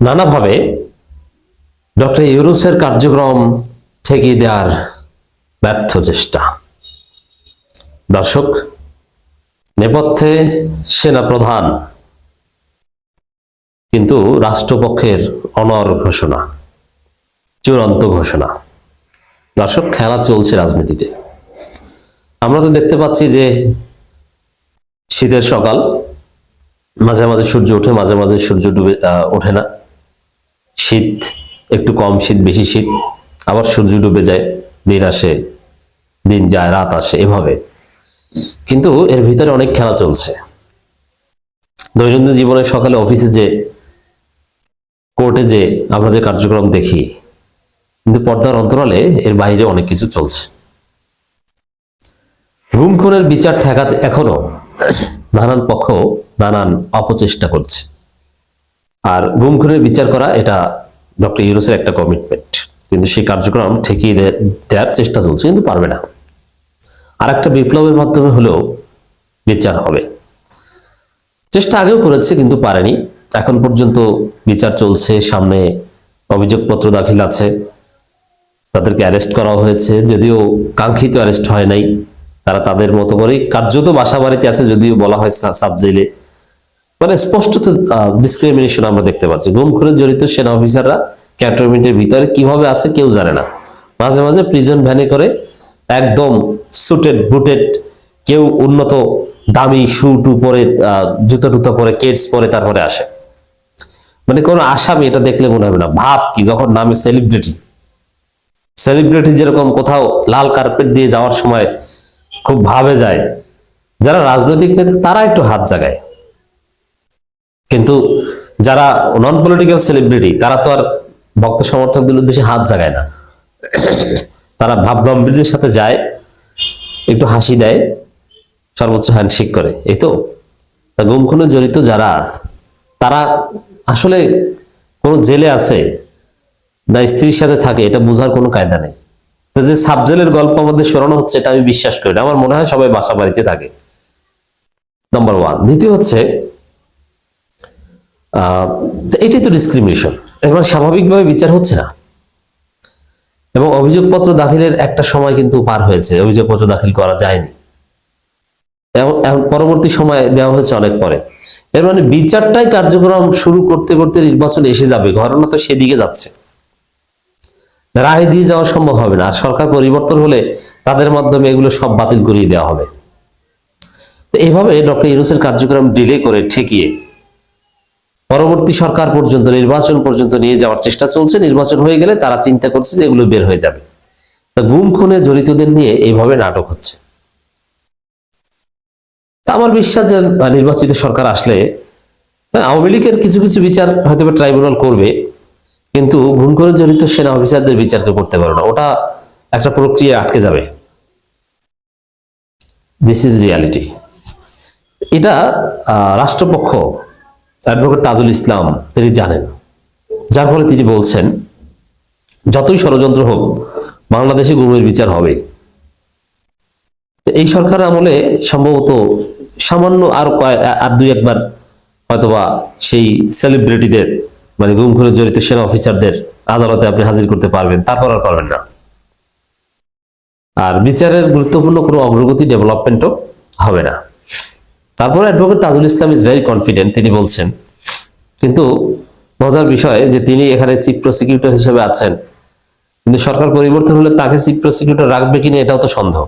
নানাভাবে ডক্টর ইউনূসের কার্যক্রম ঠেকিয়ে দেওয়ার ব্যর্থ চেষ্টা। দর্শক, নেপথ্যে সেনাপ্রধান, কিন্তু রাষ্ট্রপক্ষের অনড় ঘোষণা, চূড়ান্ত ঘোষণা। দর্শক, খেলা চলছে রাজনীতিতে। আমরা তো দেখতে পাচ্ছি যে শীতের সকাল, মাঝে মাঝে সূর্য ওঠে, মাঝে মাঝে সূর্য ডুবে ওঠে না। শীত একটু কম, শীত বেশি শীত, আবার সূর্য ডুবে যায়, দিন আসে, দিন যায়, রাত আসে, এভাবে। কিন্তু এর ভিতরে অনেক খেলা চলছে। দৈনন্দিন জীবনে সকালে অফিসে যে, কোর্টে যে আমরা যে কার্যক্রম দেখি, কিন্তু পর্দার অন্তরালে এর বাইরে অনেক কিছু চলছে। গুম খুনের বিচার ঠেকাতে এখনো নানান পক্ষ নানান অপচেষ্টা করছে। আর গুম খুনের বিচার করা এটা ডক্টর ইউনূসের একটা কমিটমেন্ট, কিন্তু সেই কার্যক্রম ঠেকিয়ে দেওয়ার চেষ্টা চলছে, কিন্তু পারবে না। আর একটা বিপ্লবের মাধ্যমে হলেও বিচার হবে। চেষ্টা আগেও করেছে, কিন্তু পারেনি। এখন পর্যন্ত বিচার চলছে, সামনে অভিযোগপত্র দাখিল আছে, তাদেরকে অ্যারেস্ট করা হয়েছে, যদিও কাঙ্ক্ষিত অ্যারেস্ট হয় নাই। তারা তাদের মতো করেই কার্যত বাসা বাড়িতে আছে, যদিও বলা হয় সাব জেলে। মানে স্পষ্টত ডিসক্রিমিনেশন আমরা দেখতে পাচ্ছি। গুম খুনে জড়িত সেনা অফিসাররা ক্যান্টনমেন্টের ভিতরে কিভাবে আছে কেউ জানে না। মাঝে মাঝে প্রিজন ভ্যানে করে, একদম সুটেড বুটেড, কেউ উন্নত দামি শু টু পরে, জুতো টুতো পরে, কেটস পরে তারপরে আসে। মানে কোন আসামি এটা দেখলে মনে হবে না। ভাব কি, যখন নামে সেলিব্রিটি, সেলিব্রিটি যেরকম কোথাও লাল কার্পেট দিয়ে যাওয়ার সময় খুব ভাবে যায়, যারা রাজনৈতিক নেতা তারা একটু হাত জাগায়, কিন্তু যারা নন পলিটিক্যাল সেলিব্রিটি তারা তো আর ভক্ত সমর্থকদের উদ্দেশ্যে হাত জাগায় না। তারা ভাব গম্ভীর্যের সাথে যায়, একটু হাসি দেয়, সর্বোচ্চ হ্যান্ডশেক করে, এই তো। গুম খুনে জড়িত যারা, তারা আসলে কোন জেলে আছে না স্ত্রীর সাথে থাকে এটা বোঝার কোনো কায়দা নেই। যে সাব জেলের গল্প আমাদের শোনানো হচ্ছে, এটা আমি বিশ্বাস করি না। আমার মনে হয় সবাই বাসা বাড়িতে থাকে, নাম্বার ওয়ান। দ্বিতীয় হচ্ছে, এটাই তো ডিসক্রিমিনেশন। এবার স্বাভাবিকভাবে বিচার হচ্ছে না, এবং অভিযোগপত্র দাখিলের একটা সময় কিন্তু পার হয়েছে, অভিযোগপত্র দাখিল করা যায়নি, পরবর্তী সময় দেওয়া হয়েছে অনেক পরে। এর মানে বিচারটাই কার্যক্রম শুরু করতে করতে নির্বাচন এসে যাবে, ঘটনা তো সেদিকে যাচ্ছে। রায় দিয়ে যাওয়া সম্ভব হবে না। আর সরকার পরিবর্তন হলে তাদের মাধ্যমে এগুলো সব বাতিল করিয়ে দেওয়া হবে। তো এইভাবে ডক্টর ইউনূসের কার্যক্রম ডিলে করে ঠেকিয়ে পরবর্তী সরকার পর্যন্ত, নির্বাচন পর্যন্ত নিয়ে যাওয়ার চেষ্টা চলছে। নির্বাচন হয়ে গেলে তারা চিন্তা করছে যে এগুলো বের হয়ে যাবে। গুম খুনে জড়িতদের নিয়ে এইভাবে নাটক হচ্ছে। আমার বিশ্বাস যে নির্বাচিত সরকার আসলে আওয়ামী লীগের কিছু কিছু বিচার হয়তো ট্রাইব্যুনাল করবে, কিন্তু গুম খুনে জড়িত সেনা অফিসারদের বিচারকে করতে পারবে না। ওটা একটা প্রক্রিয়া আটকে যাবে। This is reality. এটা রাষ্ট্রপক্ষ অ্যাডভোকেট তাজুল ইসলাম তিনি জানেন, যার ফলে তিনি বলছেন যতই ষড়যন্ত্র হোক বাংলাদেশে গুমের বিচার হবে। এই সরকার আমলে সম্ভবত সামান্য আর দুই একবার হয়তোবা সেই সেলিব্রিটিদের, মানে গুম খুনে জড়িত সেনা অফিসারদের আদালতে আপনি হাজির করতে পারবেন, তারপর আর পারবেন না। আর বিচারের গুরুত্বপূর্ণ কোনো অগ্রগতি, ডেভেলপমেন্টও হবে না। তারপর advocate Tajul Islam is very confident, তিনি বলছেন। কিন্তু মজার বিষয় যে তিনি এখানে চিফ প্রসিকিউটর হিসেবে আছেন, কিন্তু সরকার পরিবর্তন হলে তাকে চিফ প্রসিকিউটর রাখবে কিনা এটাও তো সন্দেহ।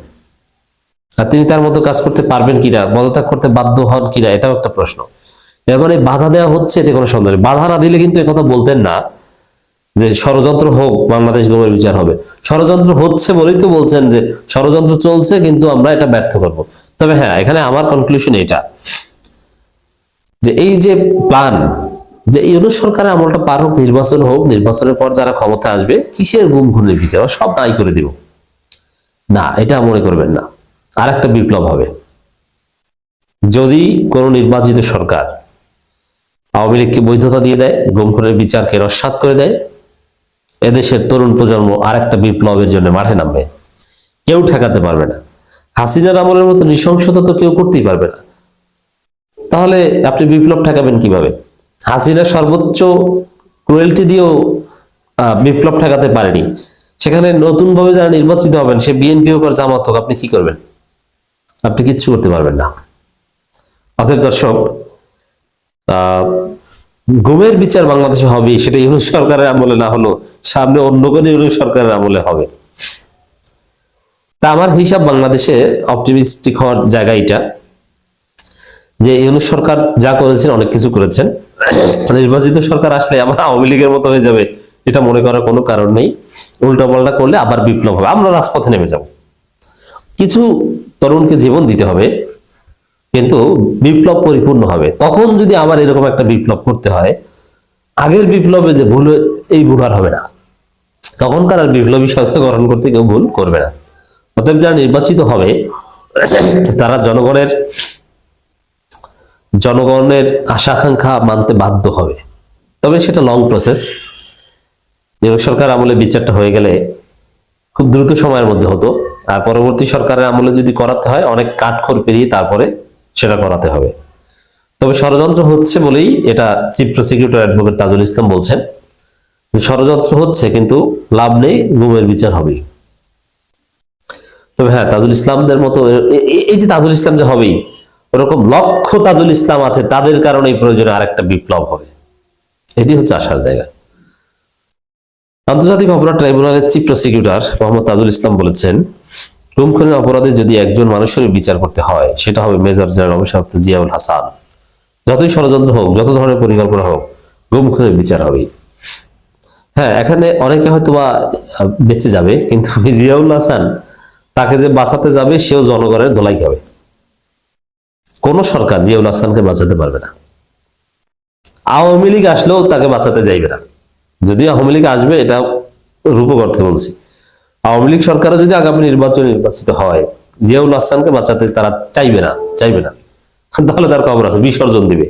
আর তিনি তার মতো কাজ করতে পারবেন কিনা, পদত্যাগ করতে বাধ্য হন কিনা, এটাও একটা প্রশ্ন। এবারে বাধা দেওয়া হচ্ছে, এতে কোনো সন্দেহ নেই। বাধা না দিলে কিন্তু একথা বলতেন না যে ষড়যন্ত্র হোক, বাংলাদেশ গুমের বিচার হবে। ষড়যন্ত্র হচ্ছে বলেই তো বলছেন যে ষড়যন্ত্র চলছে, কিন্তু আমরা এটা ব্যর্থ করব। তবে হ্যাঁ, এখানে আমার কনক্লুশন এটা, যে এই যে প্ল্যান, যে ইউনূস সরকারের আমলটা পার হোক, নির্বাচন হোক, নির্বাচনের পর যারা ক্ষমতা আসবে, কিসের গুম খুনের বিচার সব নাই করে দিব, না, এটা মনে করবেন না। আর একটা বিপ্লব হবে যদি কোন নির্বাচিত সরকার আওয়ামী লীগকে বৈধতা দিয়ে দেয়, গুম খুনের বিচারকে নস্যাৎ করে দেয়, এদেশের তরুণ প্রজন্ম আর একটা বিপ্লবের জন্য মাঠে নামবে। কেউ ঠেকাতে পারবে না। হাসিনার আমলের মতো নৃশংসতা তো কেউ করতেই পারবে না। তাহলে আপনি বিপ্লব ঠেকাবেন কিভাবে? হাসিনার সর্বোচ্চ ক্রুয়েলটি দিয়েও বিপ্লব ঠেকাতে পারেনি, সেখানে নতুন ভাবে যারা নির্বাচিত হবেন, সে বিএনপি হোক আর জামাত হোক, আপনি কি করবেন? আপনি কিচ্ছু করতে পারবেন না। অতএব দর্শক, গুমের বিচার বাংলাদেশে হবে, সেটা ইউনূস সরকারের আমলে না হলো সামনে অন্য কোন ইউনূস সরকারের আমলে হবে। তা আমার হিসাব বাংলাদেশে অপটিমিস্টিক হওয়ার জায়গা এটা, যে ইউনূস সরকার যা করেছেন অনেক কিছু করেছেন, নির্বাচিত সরকার আসলে আবার আওয়ামী লীগের মতো হয়ে যাবে এটা মনে করার কোনো কারণ নেই। উল্টা পাল্টা করলে আবার বিপ্লব হবে, আমরা রাজপথে নেমে যাব। কিছু তরুণকে জীবন দিতে হবে, কিন্তু বিপ্লব পরিপূর্ণ হবে। তখন যদি আবার এরকম একটা বিপ্লব করতে হয়, আগের বিপ্লবে যে ভুল হয়েছে এই ভুল আর হবে না, তখনকার আর বিপ্লবী সরকার গঠন করতে কেউ ভুল করবে না। অতএব যারা নির্বাচিত হবে তারা জনগণের আশা আকাঙ্ক্ষা মানতে বাধ্য হবে। তবে সেটা লং প্রসেস। ইউনূস সরকার আমলে বিচারটা হয়ে গেলে খুব দ্রুত সময়ের মধ্যে হতো, আর পরবর্তী সরকারের আমলে যদি করাতে হয় অনেক কাঠখড় পেরিয়ে তারপরে সেটা করাতে হবে। তবে ষড়যন্ত্র হচ্ছে বলেই এটা chief prosecutor advocate Tajul Islam বলছেন যে ষড়যন্ত্র হচ্ছে, কিন্তু লাভ নেই, গুমের বিচার হবে। তবে হ্যাঁ, তাজুল ইসলামদের মতো এই যে তাজুল ইসলাম যে হবেই, ওরকম লক্ষ তাজুল ইসলাম আছে, তাদের কারণে প্রয়োজনে আরেকটা বিপ্লব হবে, এটি হচ্ছে আশার জায়গা। আন্তর্জাতিক অপরাধ ট্রাইব্যুনালের চিফ প্রসিকিউটর মোহাম্মদ তাজুল ইসলাম বলেছেন, গুম খুনের অপরাধে যদি একজন মানুষের বিচার করতে হয়, সেটা হবে মেজর জেনারেল অবসরপ্রাপ্ত জিয়াউল হাসান। যতই ষড়যন্ত্র হোক, যত ধরনের পরিকল্পনা হোক, গুম খুনের বিচার হবেই। হ্যাঁ, এখানে অনেকে হয়তো বা বেঁচে যাবে, কিন্তু জিয়াউল হাসান, তাকে যে বাঁচাতে যাবে সেও জনগণের ধোলাই খাবে। কোন সরকার জিয়াউল হাসানকে বাঁচাতে পারবে না। আওয়ামী লীগ আসলেও তাকে বাঁচাতে যাইবে না। যদি আওয়ামী লীগ আসবে, এটা রূপক অর্থে বলছি, আওয়ামী লীগ সরকারও যদি আগামী নির্বাচিত হয়, জিয়াউল হাসানকে বাঁচাতে তারা চাইবে না, তাহলে তার খবর আছে, বিসর্জন দিবে।